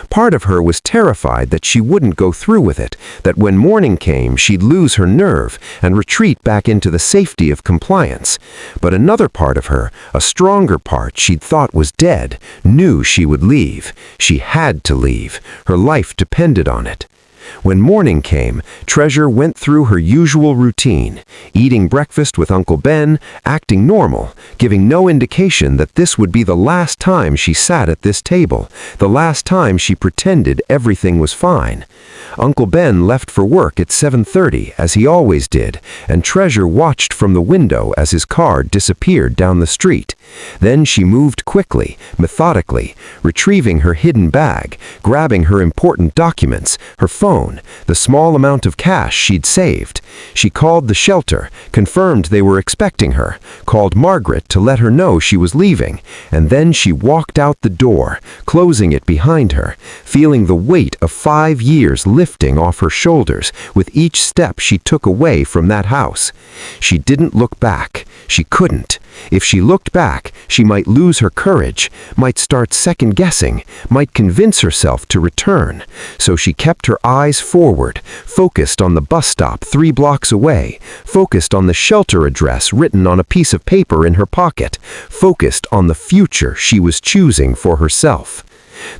Part of her was terrified that she wouldn't go through with it, that when morning came she'd lose her nerve and retreat back into the safety of compliance. But another part of her, a stronger part she'd thought was dead, knew she would leave. She had to leave. Her life depended on it. When morning came, Treasure went through her usual routine, eating breakfast with Uncle Ben, acting normal, giving no indication that this would be the last time she sat at this table, the last time she pretended everything was fine. Uncle Ben left for work at 7:30, as he always did, and Treasure watched from the window as his car disappeared down the street. Then she moved quickly, methodically, retrieving her hidden bag, grabbing her important documents, her phone, the small amount of cash she'd saved. She called the shelter, confirmed they were expecting her, called Margaret to let her know she was leaving, and then she walked out the door, closing it behind her, feeling the weight of 5 years lifting off her shoulders with each step she took away from that house. She didn't look back. She couldn't. If she looked back, she might lose her courage, might start second-guessing, might convince herself to return. So she kept her eyes forward, focused on the bus stop 3 blocks away, focused on the shelter address written on a piece of paper in her pocket, focused on the future she was choosing for herself.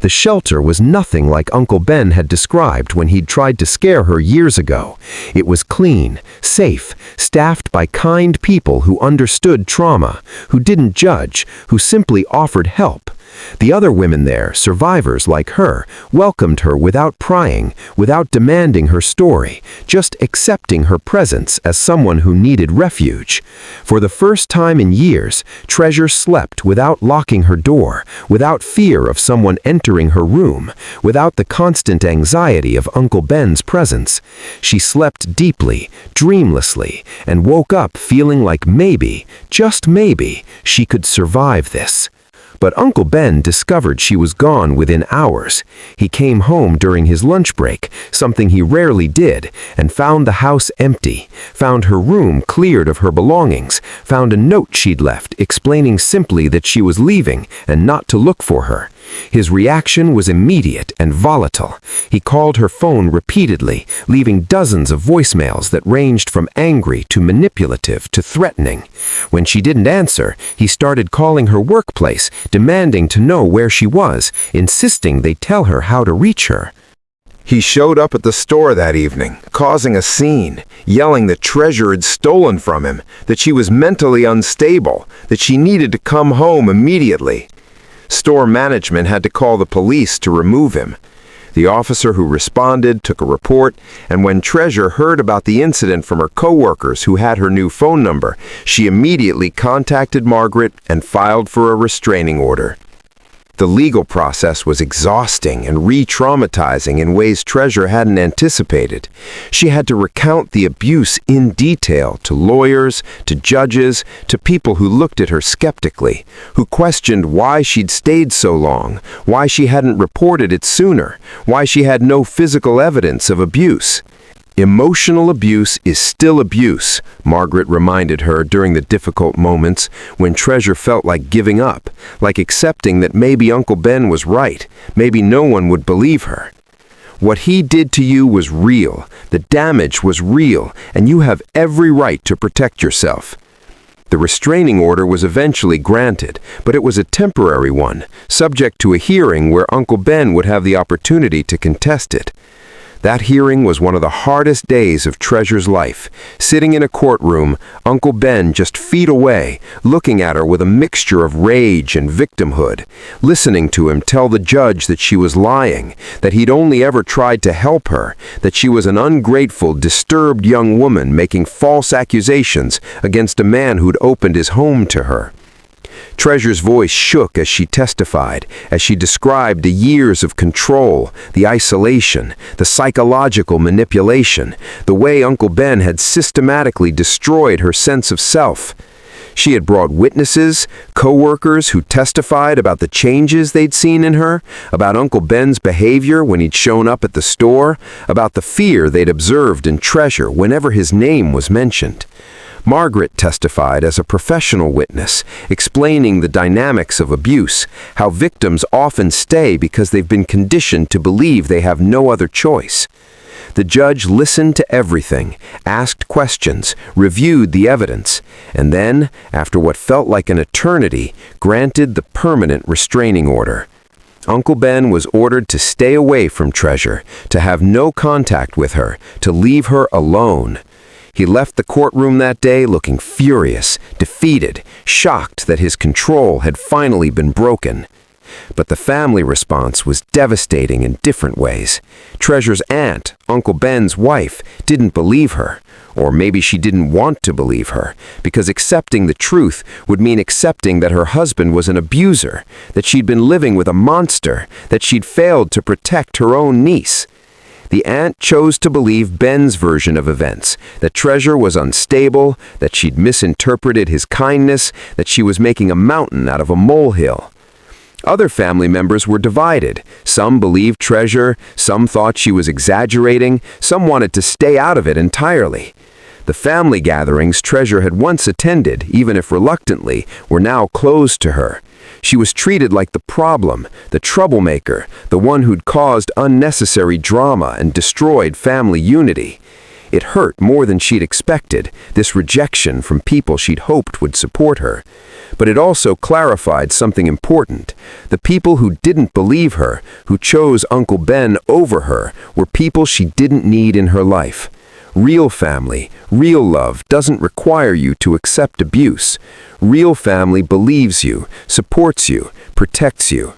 The shelter was nothing like Uncle Ben had described when he'd tried to scare her years ago. It was clean, safe, staffed by kind people who understood trauma, who didn't judge, who simply offered help. The other women there, survivors like her, welcomed her without prying, without demanding her story, just accepting her presence as someone who needed refuge. For the first time in years, Treasure slept without locking her door, without fear of someone entering her room, without the constant anxiety of Uncle Ben's presence. She slept deeply, dreamlessly, and woke up feeling like maybe, just maybe, she could survive this. But Uncle Ben discovered she was gone within hours. He came home during his lunch break, something he rarely did, and found the house empty, found her room cleared of her belongings, found a note she'd left explaining simply that she was leaving and not to look for her. His reaction was immediate and volatile. He called her phone repeatedly, leaving dozens of voicemails that ranged from angry to manipulative to threatening. When she didn't answer, he started calling her workplace, demanding to know where she was, insisting they tell her how to reach her. He showed up at the store that evening, causing a scene, yelling that Treasure had stolen from him, that she was mentally unstable, that she needed to come home immediately. Store management had to call the police to remove him. The officer who responded took a report, and when Treasure heard about the incident from her coworkers who had her new phone number, she immediately contacted Margaret and filed for a restraining order. The legal process was exhausting and re-traumatizing in ways Treasure hadn't anticipated. She had to recount the abuse in detail to lawyers, to judges, to people who looked at her skeptically, who questioned why she'd stayed so long, why she hadn't reported it sooner, why she had no physical evidence of abuse. Emotional abuse is still abuse, Margaret reminded her during the difficult moments when Treasure felt like giving up, like accepting that maybe Uncle Ben was right, maybe no one would believe her. What he did to you was real, the damage was real, and you have every right to protect yourself. The restraining order was eventually granted, but it was a temporary one, subject to a hearing where Uncle Ben would have the opportunity to contest it. That hearing was one of the hardest days of Treasure's life. Sitting in a courtroom, Uncle Ben just feet away, looking at her with a mixture of rage and victimhood, listening to him tell the judge that she was lying, that he'd only ever tried to help her, that she was an ungrateful, disturbed young woman making false accusations against a man who'd opened his home to her. Treasure's voice shook as she testified, as she described the years of control, the isolation, the psychological manipulation, the way Uncle Ben had systematically destroyed her sense of self. She had brought witnesses, co-workers who testified about the changes they'd seen in her, about Uncle Ben's behavior when he'd shown up at the store, about the fear they'd observed in Treasure whenever his name was mentioned. Margaret testified as a professional witness, explaining the dynamics of abuse, how victims often stay because they've been conditioned to believe they have no other choice. The judge listened to everything, asked questions, reviewed the evidence, and then, after what felt like an eternity, granted the permanent restraining order. Uncle Ben was ordered to stay away from Treasure, to have no contact with her, to leave her alone. He left the courtroom that day looking furious, defeated, shocked that his control had finally been broken. But the family response was devastating in different ways. Treasure's aunt, Uncle Ben's wife, didn't believe her. Or maybe she didn't want to believe her, because accepting the truth would mean accepting that her husband was an abuser, that she'd been living with a monster, that she'd failed to protect her own niece. The aunt chose to believe Ben's version of events, that Treasure was unstable, that she'd misinterpreted his kindness, that she was making a mountain out of a molehill. Other family members were divided. Some believed Treasure, some thought she was exaggerating, some wanted to stay out of it entirely. The family gatherings Treasure had once attended, even if reluctantly, were now closed to her. She was treated like the problem, the troublemaker, the one who'd caused unnecessary drama and destroyed family unity. It hurt more than she'd expected, this rejection from people she'd hoped would support her. But it also clarified something important. The people who didn't believe her, who chose Uncle Ben over her, were people she didn't need in her life. Real family, real love doesn't require you to accept abuse. Real family believes you, supports you, protects you.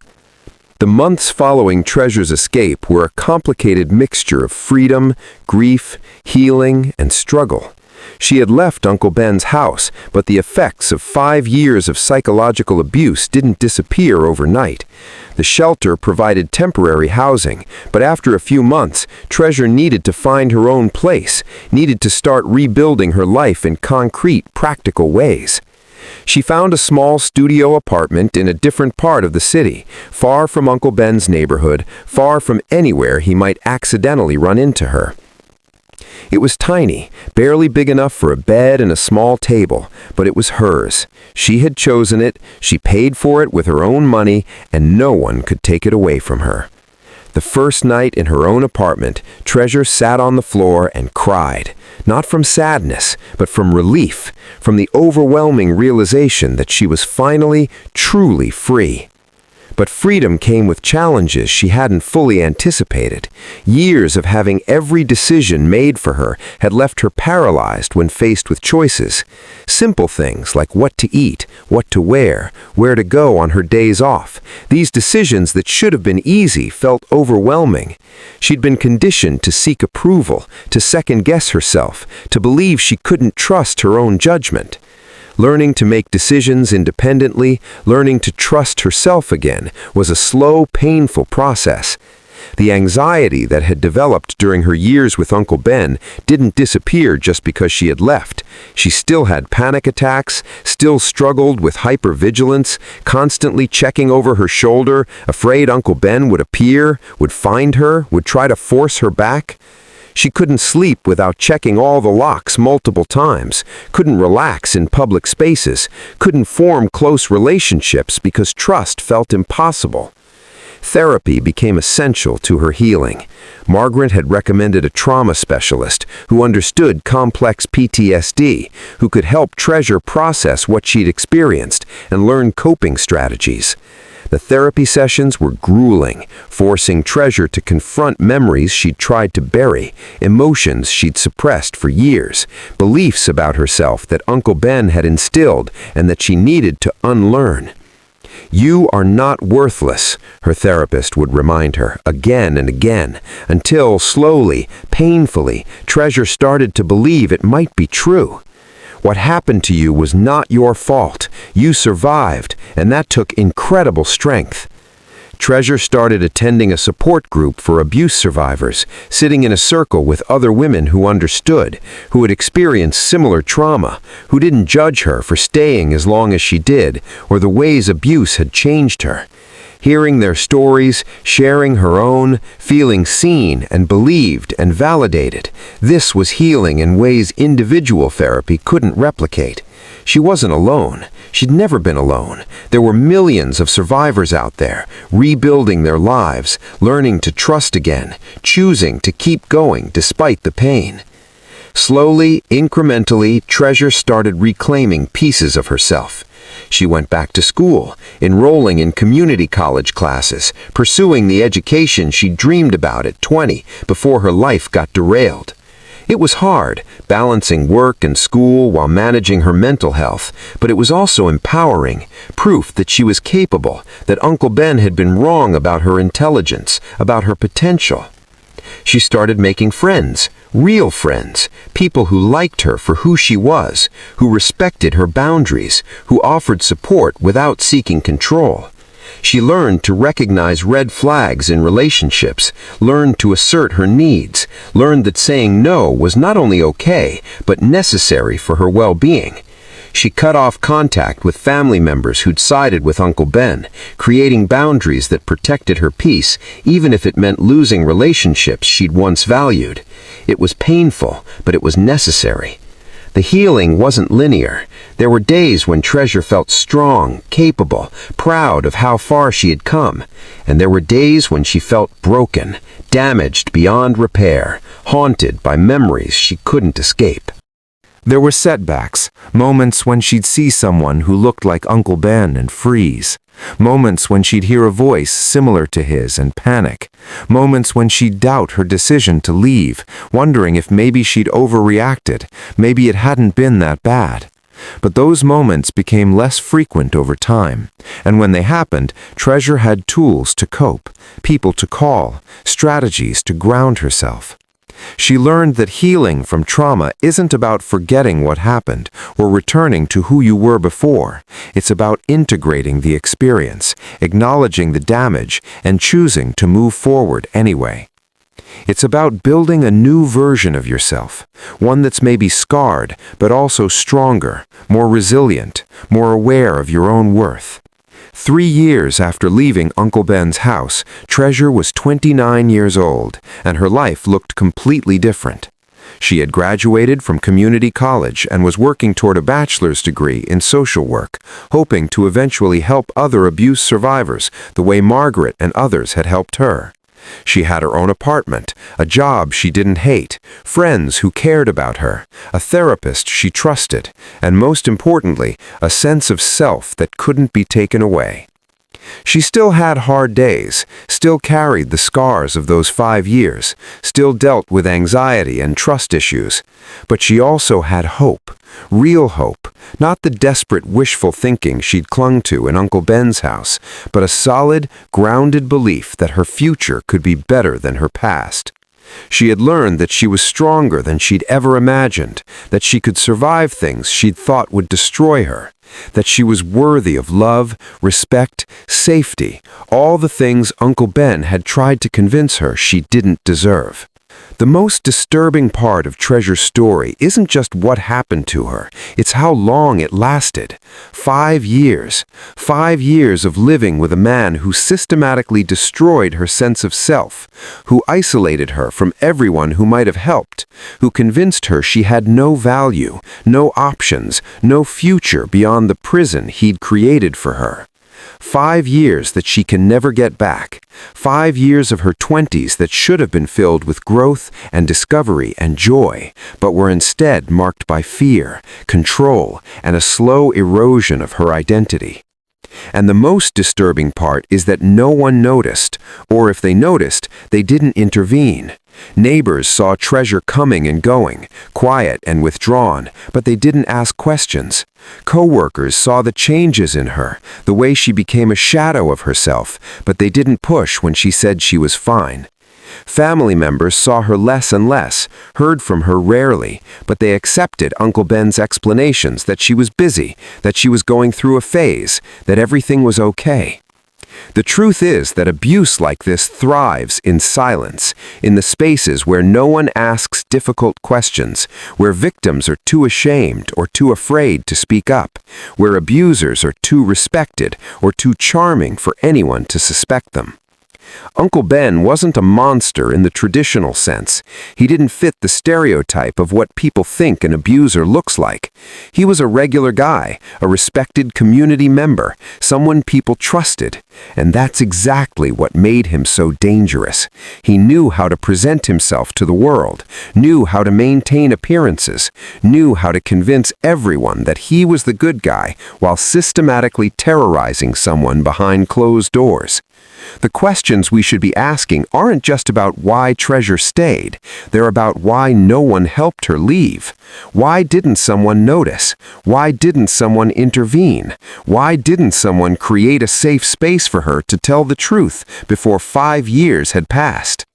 The months following Treasure's escape were a complicated mixture of freedom, grief, healing, and struggle. She had left Uncle Ben's house, but the effects of 5 years of psychological abuse didn't disappear overnight. The shelter provided temporary housing, but after a few months, Treasure needed to find her own place, needed to start rebuilding her life in concrete, practical ways. She found a small studio apartment in a different part of the city, far from Uncle Ben's neighborhood, far from anywhere he might accidentally run into her. It was tiny, barely big enough for a bed and a small table, but it was hers. She had chosen it, she paid for it with her own money, and no one could take it away from her. The first night in her own apartment, Treasure sat on the floor and cried, not from sadness, but from relief, from the overwhelming realization that she was finally, truly free. But freedom came with challenges she hadn't fully anticipated. Years of having every decision made for her had left her paralyzed when faced with choices. Simple things like what to eat, what to wear, where to go on her days off. These decisions that should have been easy felt overwhelming. She'd been conditioned to seek approval, to second-guess herself, to believe she couldn't trust her own judgment. Learning to make decisions independently, learning to trust herself again, was a slow, painful process. The anxiety that had developed during her years with Uncle Ben didn't disappear just because she had left. She still had panic attacks, still struggled with hypervigilance, constantly checking over her shoulder, afraid Uncle Ben would appear, would find her, would try to force her back. She couldn't sleep without checking all the locks multiple times, couldn't relax in public spaces, couldn't form close relationships because trust felt impossible. Therapy became essential to her healing. Margaret had recommended a trauma specialist who understood complex PTSD, who could help Treasure process what she'd experienced and learn coping strategies. The therapy sessions were grueling, forcing Treasure to confront memories she'd tried to bury, emotions she'd suppressed for years, beliefs about herself that Uncle Ben had instilled and that she needed to unlearn. "You are not worthless," her therapist would remind her again and again, until slowly, painfully, Treasure started to believe it might be true. What happened to you was not your fault. You survived, and that took incredible strength. Treasure started attending a support group for abuse survivors, sitting in a circle with other women who understood, who had experienced similar trauma, who didn't judge her for staying as long as she did, or the ways abuse had changed her. Hearing their stories, sharing her own, feeling seen and believed and validated, this was healing in ways individual therapy couldn't replicate. She wasn't alone. She'd never been alone. There were millions of survivors out there, rebuilding their lives, learning to trust again, choosing to keep going despite the pain. Slowly, incrementally, Treasure started reclaiming pieces of herself. She went back to school, enrolling in community college classes, pursuing the education she dreamed about at 20 before her life got derailed. It was hard, balancing work and school while managing her mental health, but it was also empowering, proof that she was capable, that Uncle Ben had been wrong about her intelligence, about her potential. She started making friends, real friends, people who liked her for who she was, who respected her boundaries, who offered support without seeking control. She learned to recognize red flags in relationships, learned to assert her needs, learned that saying no was not only okay, but necessary for her well-being. She cut off contact with family members who'd sided with Uncle Ben, creating boundaries that protected her peace, even if it meant losing relationships she'd once valued. It was painful, but it was necessary. The healing wasn't linear. There were days when Treasure felt strong, capable, proud of how far she had come. And there were days when she felt broken, damaged beyond repair, haunted by memories she couldn't escape. There were setbacks, Moments when she'd see someone who looked like Uncle Ben and freeze. Moments when she'd hear a voice similar to his and panic. Moments when she'd doubt her decision to leave, wondering if maybe she'd overreacted, maybe it hadn't been that bad. But those moments became less frequent over time, and when they happened, Treasure had tools to cope, people to call, strategies to ground herself. She learned that healing from trauma isn't about forgetting what happened or returning to who you were before. It's about integrating the experience, acknowledging the damage, and choosing to move forward anyway. It's about building a new version of yourself, one that's maybe scarred, but also stronger, more resilient, more aware of your own worth. 3 years after leaving Uncle Ben's house, Treasure was 29 years old, and her life looked completely different. She had graduated from community college and was working toward a bachelor's degree in social work, hoping to eventually help other abuse survivors the way Margaret and others had helped her. She had her own apartment, a job she didn't hate, friends who cared about her, a therapist she trusted, and most importantly, a sense of self that couldn't be taken away. She still had hard days, still carried the scars of those 5 years, still dealt with anxiety and trust issues, but she also had hope, real hope, not the desperate wishful thinking she'd clung to in Uncle Ben's house, but a solid, grounded belief that her future could be better than her past. She had learned that she was stronger than she'd ever imagined, that she could survive things she'd thought would destroy her, that she was worthy of love, respect, safety, all the things Uncle Ben had tried to convince her she didn't deserve. The most disturbing part of Treasure's story isn't just what happened to her, it's how long it lasted. 5 years. 5 years of living with a man who systematically destroyed her sense of self, who isolated her from everyone who might have helped, who convinced her she had no value, no options, no future beyond the prison he'd created for her. 5 years that she can never get back. 5 years of her 20s that should have been filled with growth and discovery and joy, but were instead marked by fear, control, and a slow erosion of her identity. And the most disturbing part is that no one noticed, or if they noticed, they didn't intervene. Neighbors saw Treasure coming and going, quiet and withdrawn, but they didn't ask questions. Co-workers saw the changes in her, the way she became a shadow of herself, but they didn't push when she said she was fine. Family members saw her less and less, heard from her rarely, but they accepted Uncle Ben's explanations that she was busy, that she was going through a phase, that everything was okay. The truth is that abuse like this thrives in silence, in the spaces where no one asks difficult questions, where victims are too ashamed or too afraid to speak up, where abusers are too respected or too charming for anyone to suspect them. Uncle Ben wasn't a monster in the traditional sense. He didn't fit the stereotype of what people think an abuser looks like. He was a regular guy, a respected community member, someone people trusted. And that's exactly what made him so dangerous. He knew how to present himself to the world, knew how to maintain appearances, knew how to convince everyone that he was the good guy while systematically terrorizing someone behind closed doors. The questions we should be asking aren't just about why Treasure stayed. They're about why no one helped her leave. Why didn't someone notice? Why didn't someone intervene? Why didn't someone create a safe space for her to tell the truth before 5 years had passed?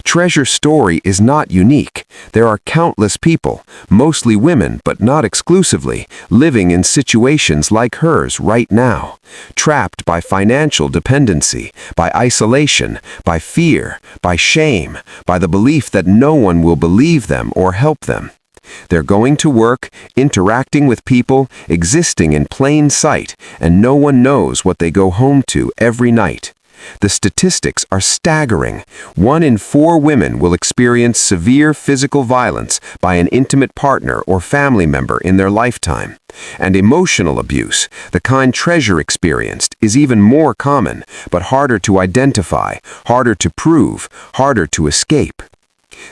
Treasure's story is not unique. There are countless people, mostly women but not exclusively, living in situations like hers right now, trapped by financial dependency, by isolation, by fear, by shame, by the belief that no one will believe them or help them. They're going to work, interacting with people, existing in plain sight, and no one knows what they go home to every night. The statistics are staggering. 1 in 4 women will experience severe physical violence by an intimate partner or family member in their lifetime. And emotional abuse, the kind Treasure experienced, is even more common, but harder to identify, harder to prove, harder to escape.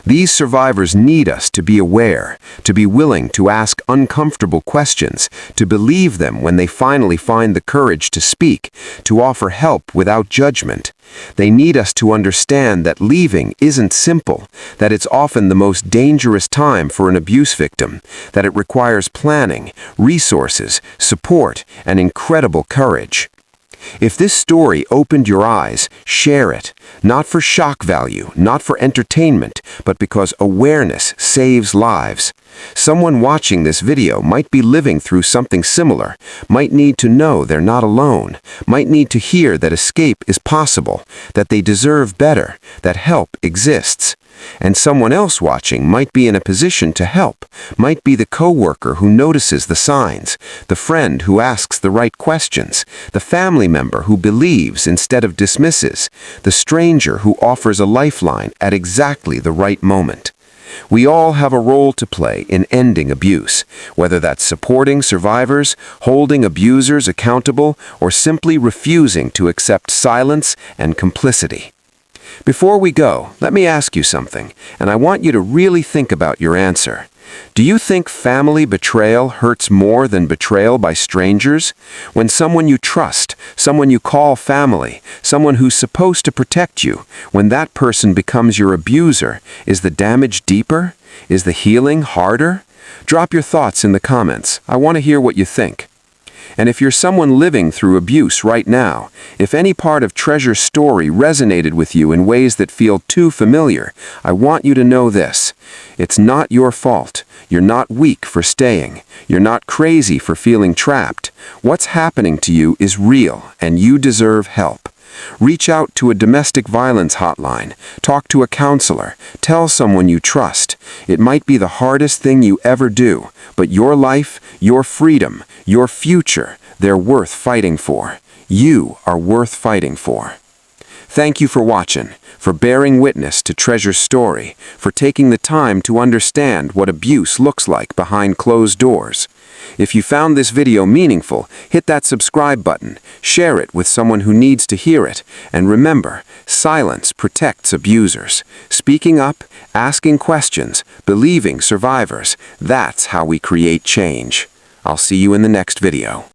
These survivors need us to be aware, to be willing to ask uncomfortable questions, to believe them when they finally find the courage to speak, to offer help without judgment. They need us to understand that leaving isn't simple, that it's often the most dangerous time for an abuse victim, that it requires planning, resources, support, and incredible courage. If this story opened your eyes, share it. Not for shock value, not for entertainment, but because awareness saves lives. Someone watching this video might be living through something similar, might need to know they're not alone, might need to hear that escape is possible, that they deserve better, that help exists. And someone else watching might be in a position to help, might be the coworker who notices the signs, the friend who asks the right questions, the family member who believes instead of dismisses, the stranger who offers a lifeline at exactly the right moment. We all have a role to play in ending abuse, whether that's supporting survivors, holding abusers accountable, or simply refusing to accept silence and complicity. Before we go, let me ask you something, and I want you to really think about your answer. Do you think family betrayal hurts more than betrayal by strangers? When someone you trust, someone you call family, someone who's supposed to protect you, when that person becomes your abuser, is the damage deeper? Is the healing harder? Drop your thoughts in the comments. I want to hear what you think. And if you're someone living through abuse right now, if any part of Treasure's story resonated with you in ways that feel too familiar, I want you to know this. It's not your fault. You're not weak for staying. You're not crazy for feeling trapped. What's happening to you is real, and you deserve help. Reach out to a domestic violence hotline. Talk to a counselor. Tell someone you trust. It might be the hardest thing you ever do, but your life, your freedom, your future, they're worth fighting for. You are worth fighting for. Thank you for watching, for bearing witness to Treasure's story, for taking the time to understand what abuse looks like behind closed doors. If you found this video meaningful, hit that subscribe button, share it with someone who needs to hear it, and remember, silence protects abusers. Speaking up, asking questions, believing survivors, that's how we create change. I'll see you in the next video.